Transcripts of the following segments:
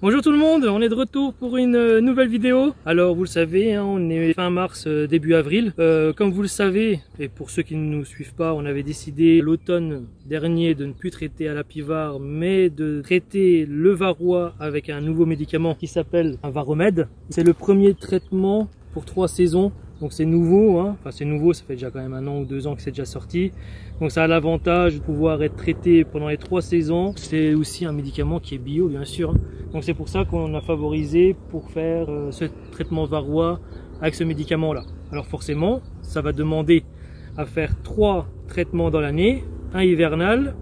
Bonjour tout le monde, on est de retour pour une nouvelle vidéo. Alors vous le savez, hein, on est fin mars, début avril. Comme vous le savez, et pour ceux qui ne nous suivent pas, on avait décidé l'automne dernier de ne plus traiter à la Pivart, mais de traiter le varroa avec un nouveau médicament qui s'appelle un Varomède. C'est le premier traitement pour 3 saisons. Donc c'est nouveau, hein. Enfin c'est nouveau, ça fait déjà quand même 1 an ou 2 ans que c'est déjà sorti. Donc ça a l'avantage de pouvoir être traité pendant les 3 saisons. C'est aussi un médicament qui est bio bien sûr. Donc c'est pour ça qu'on a favorisé pour faire ce traitement varroa avec ce médicament là. Alors forcément, ça va demander à faire 3 traitements dans l'année, un hivernal,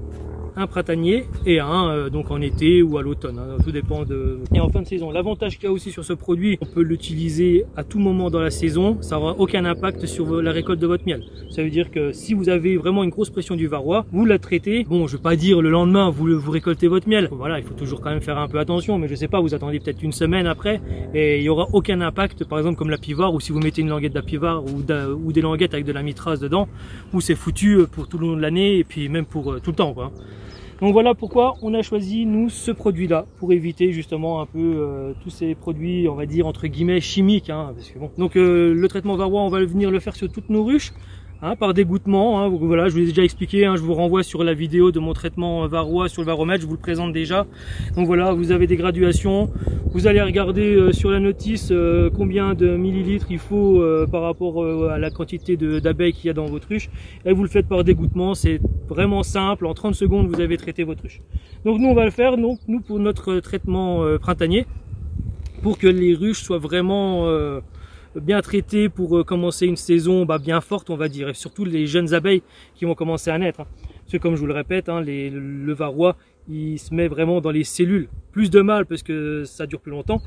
un printanier et un donc en été ou à l'automne, hein, tout dépend de... Et en fin de saison, l'avantage qu'il y a aussi sur ce produit, on peut l'utiliser à tout moment dans la saison, ça n'aura aucun impact sur la récolte de votre miel. Ça veut dire que si vous avez vraiment une grosse pression du varroa, vous la traitez, bon je vais pas dire le lendemain vous récoltez votre miel, voilà, il faut toujours quand même faire un peu attention, mais je sais pas, vous attendez peut-être une semaine après et il y aura aucun impact, par exemple comme la Pivart, ou si vous mettez une languette de la Pivart ou des languettes avec de la mitraz dedans, où c'est foutu pour tout le long de l'année et puis même pour tout le temps quoi. Donc voilà pourquoi on a choisi nous ce produit là, pour éviter justement un peu tous ces produits on va dire entre guillemets chimiques, hein, parce que bon. Donc le traitement varroa on va venir le faire sur toutes nos ruches, hein, par dégouttement, hein, voilà, je vous ai déjà expliqué, hein, je vous renvoie sur la vidéo de mon traitement varroa sur le Varomède, je vous le présente déjà. Donc voilà, vous avez des graduations, vous allez regarder sur la notice combien de millilitres il faut par rapport à la quantité d'abeilles qu'il y a dans votre ruche, et vous le faites par dégouttement, c'est vraiment simple, en 30 secondes vous avez traité votre ruche. Donc nous on va le faire, donc nous pour notre traitement printanier, pour que les ruches soient vraiment bien traitées pour commencer une saison bien forte on va dire, et surtout les jeunes abeilles qui vont commencer à naître, hein. Parce que comme je vous le répète, hein, le varroa il se met vraiment dans les cellules, plus de mâles parce que ça dure plus longtemps,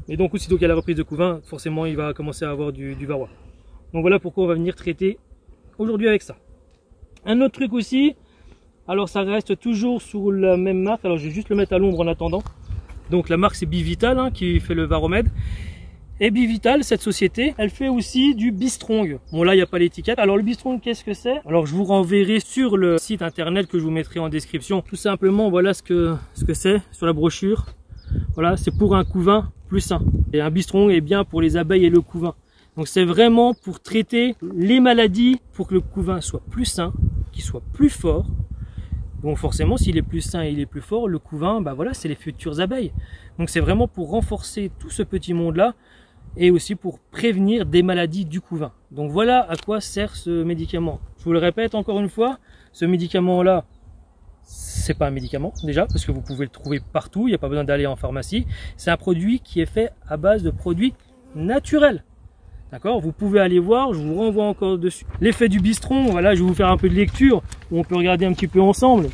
et donc aussitôt qu'il y a la reprise de couvain, forcément il va commencer à avoir du varroa. Donc voilà pourquoi on va venir traiter aujourd'hui avec ça. Un autre truc aussi, alors ça reste toujours sur la même marque, alors je vais juste le mettre à l'ombre en attendant. Donc la marque c'est Bivital, hein, qui fait le Varomède. Et Bivital, cette société, elle fait aussi du Bistrong. Bon là il n'y a pas l'étiquette. Alors le Bistrong, qu'est-ce que c'est? Alors je vous renverrai sur le site internet que je vous mettrai en description. Tout simplement voilà ce que c'est sur la brochure. Voilà, c'est pour un couvain plus sain. Et un Bistrong est bien pour les abeilles et le couvain. Donc c'est vraiment pour traiter les maladies, pour que le couvain soit plus sain, qu'il soit plus fort. Bon forcément s'il est plus sain et il est plus fort, le couvain, voilà, c'est les futures abeilles. Donc c'est vraiment pour renforcer tout ce petit monde là et aussi pour prévenir des maladies du couvain. Donc voilà à quoi sert ce médicament. Je vous le répète encore une fois, ce médicament là, c'est pas un médicament déjà parce que vous pouvez le trouver partout, il n'y a pas besoin d'aller en pharmacie. C'est un produit qui est fait à base de produits naturels. D'accord, vous pouvez aller voir, je vous renvoie encore dessus. L'effet du Bistrong, voilà, je vais vous faire un peu de lecture, où on peut regarder un petit peu ensemble.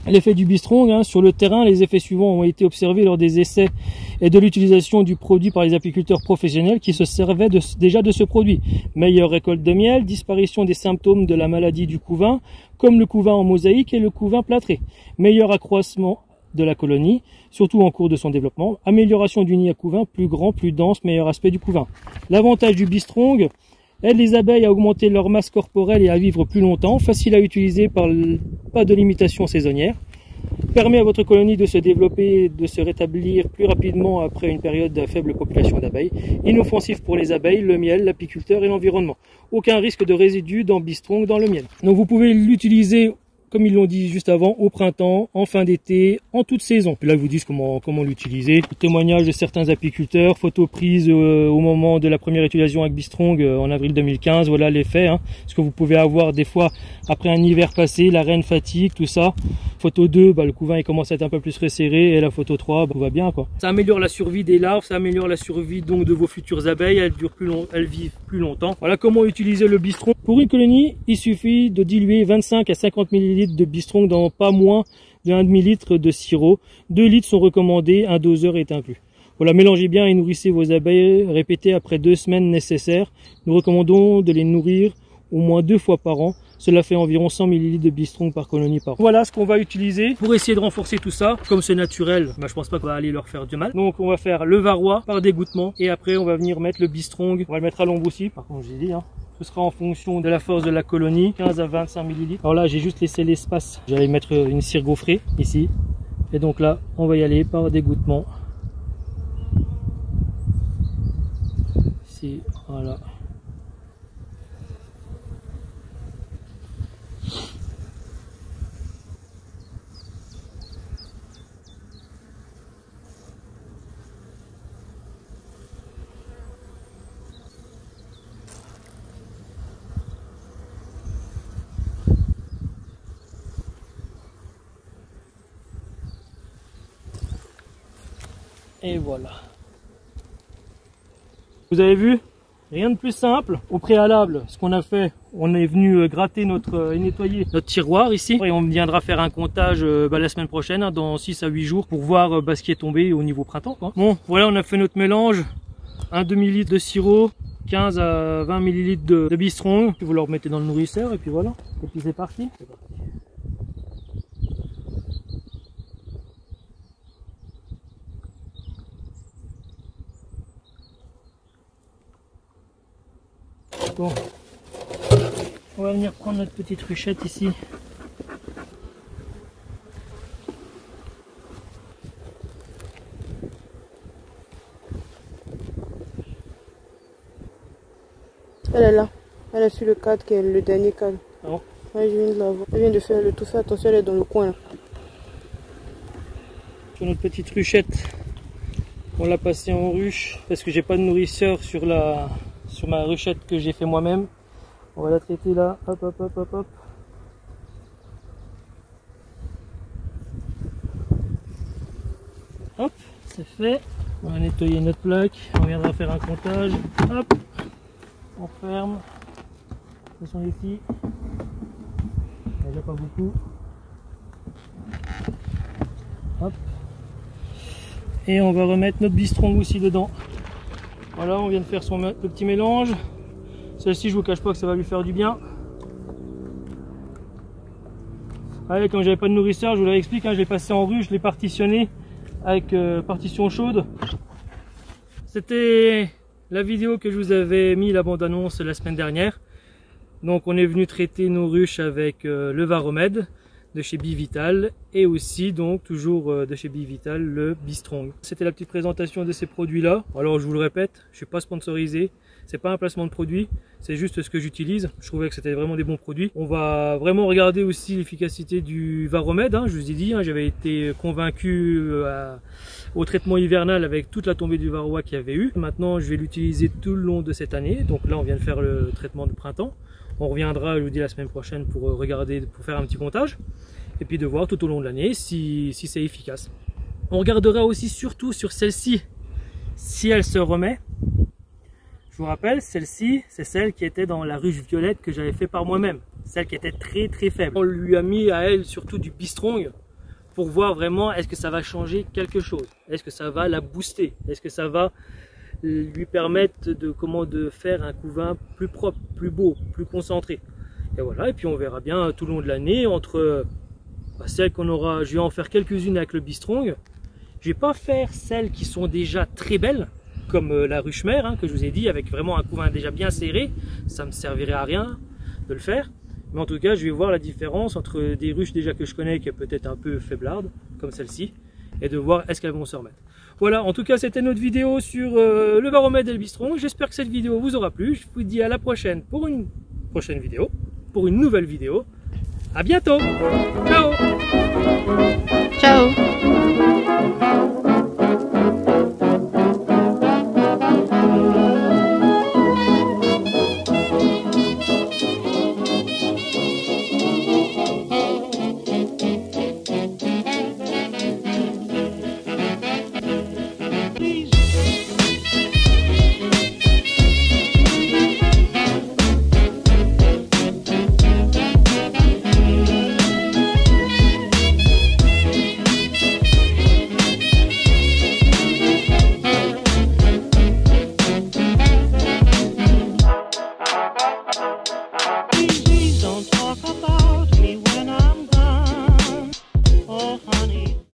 L'effet du Bistrong, hein, sur le terrain, les effets suivants ont été observés lors des essais et de l'utilisation du produit par les apiculteurs professionnels qui se servaient déjà de ce produit. Meilleure récolte de miel, disparition des symptômes de la maladie du couvain, comme le couvain en mosaïque et le couvain plâtré. Meilleur accroissement de la colonie, surtout en cours de son développement, amélioration du nid à couvain, plus grand, plus dense, meilleur aspect du couvain. L'avantage du Bistrong aide les abeilles à augmenter leur masse corporelle et à vivre plus longtemps, facile à utiliser par pas de limitation saisonnière, permet à votre colonie de se développer et de se rétablir plus rapidement après une période de faible population d'abeilles, inoffensif pour les abeilles, le miel, l'apiculteur et l'environnement. Aucun risque de résidus dans Bistrong dans le miel. Donc vous pouvez l'utiliser comme ils l'ont dit juste avant, au printemps, en fin d'été, en toute saison. Puis là, ils vous disent comment l'utiliser. Témoignages de certains apiculteurs, photos prises au moment de la première utilisation avec Bistrong en avril 2015. Voilà l'effet, hein. Ce que vous pouvez avoir des fois après un hiver passé, la reine fatigue, tout ça. Photo 2, le couvain il commence à être un peu plus resserré, et la photo 3, tout va bien quoi. Ça améliore la survie des larves, ça améliore la survie donc de vos futures abeilles, elles vivent plus longtemps. Voilà comment utiliser le Bistrong. Pour une colonie, il suffit de diluer 25 à 50 ml de Bistrong dans pas moins de 1 demi-litre de sirop. 2 litres sont recommandés, un doseur est inclus. Voilà, mélangez bien et nourrissez vos abeilles, répétez après 2 semaines nécessaires. Nous recommandons de les nourrir au moins 2 fois par an. Cela fait environ 100 ml de Bistrong par colonie par an. Voilà ce qu'on va utiliser pour essayer de renforcer tout ça. Comme c'est naturel, je pense pas qu'on va aller leur faire du mal. Donc on va faire le varroa par dégouttement et après on va venir mettre le Bistrong. On va le mettre à l'ombre aussi, par contre j'ai dit, hein. Ce sera en fonction de la force de la colonie, 15 à 25 ml. Alors là, j'ai juste laissé l'espace. J'allais mettre une cire gaufrée ici. Et donc là, on va y aller par dégouttement. ici, voilà. Et voilà. Vous avez vu? Rien de plus simple. Au préalable, ce qu'on a fait, on est venu gratter et nettoyer notre tiroir ici. Et on viendra faire un comptage la semaine prochaine, hein, dans 6 à 8 jours, pour voir ce qui est tombé au niveau printemps, quoi. Bon, voilà, on a fait notre mélange. Un demi-litre de sirop, 15 à 20 ml de Be-Strong. Vous le remettez dans le nourrisseur et puis voilà. Et puis c'est parti. Bon, on va venir prendre notre petite ruchette ici. Elle est là. Elle a su le cadre qui est le dernier cadre. Ah bon? Ouais, je viens de la voir. Je viens de faire le tout. Fais attention, elle est dans le coin là. Sur notre petite ruchette, on l'a passée en ruche parce que j'ai pas de nourrisseur sur ma ruchette que j'ai fait moi-même. On va la traiter là, hop hop hop hop hop. Hop, c'est fait. On va nettoyer notre plaque, on viendra faire un comptage. Hop, on ferme. Ce sont les filles. Il n'y a déjà pas beaucoup. Hop. Et on va remettre notre Be-Strong aussi dedans. Voilà, on vient de faire le petit mélange. Celle-ci, je vous cache pas que ça va lui faire du bien. Allez, comme j'avais pas de nourrisseur, je vous l'explique, hein, je l'ai passé en ruche, je l'ai partitionné avec partition chaude. C'était la vidéo que je vous avais mis la bande-annonce la semaine dernière. Donc on est venu traiter nos ruches avec le Varromed de chez Be-Vital et aussi donc toujours de chez Be-Vital le Be-Strong. C'était la petite présentation de ces produits là. Alors je vous le répète, je suis pas sponsorisé, c'est pas un placement de produit, c'est juste ce que j'utilise. Je trouvais que c'était vraiment des bons produits. On va vraiment regarder aussi l'efficacité du Varromed, hein, je vous ai dit, hein, j'avais été convaincu au traitement hivernal avec toute la tombée du varroa qu'il y avait eu. Maintenant je vais l'utiliser tout le long de cette année, donc là on vient de faire le traitement de printemps. On reviendra, je vous dis, la semaine prochaine pour regarder, pour faire un petit comptage et puis de voir tout au long de l'année si c'est efficace. On regardera aussi surtout sur celle-ci si elle se remet. Je vous rappelle, celle-ci, c'est celle qui était dans la ruche violette que j'avais fait par moi-même, celle qui était très très faible. On lui a mis à elle surtout du Be-Strong pour voir vraiment est-ce que ça va changer quelque chose, est-ce que ça va la booster, est-ce que ça va lui permettre de faire un couvain plus propre, plus beau, plus concentré. Et voilà, et puis on verra bien tout le long de l'année entre celles qu'on aura. Je vais en faire quelques-unes avec le Be-Strong. Je vais pas faire celles qui sont déjà très belles, comme la ruche mère, hein, que je vous ai dit, avec vraiment un couvain déjà bien serré. Ça me servirait à rien de le faire. Mais en tout cas, je vais voir la différence entre des ruches déjà que je connais, qui est peut-être un peu faiblardes, comme celle-ci, et de voir est-ce qu'elles vont se remettre. Voilà, en tout cas, c'était notre vidéo sur le Varromed et le Be-Strong. J'espère que cette vidéo vous aura plu. Je vous dis à la prochaine pour une prochaine vidéo, pour une nouvelle vidéo. À bientôt. Ciao. Ciao. Please don't talk about me when I'm gone. Oh, honey.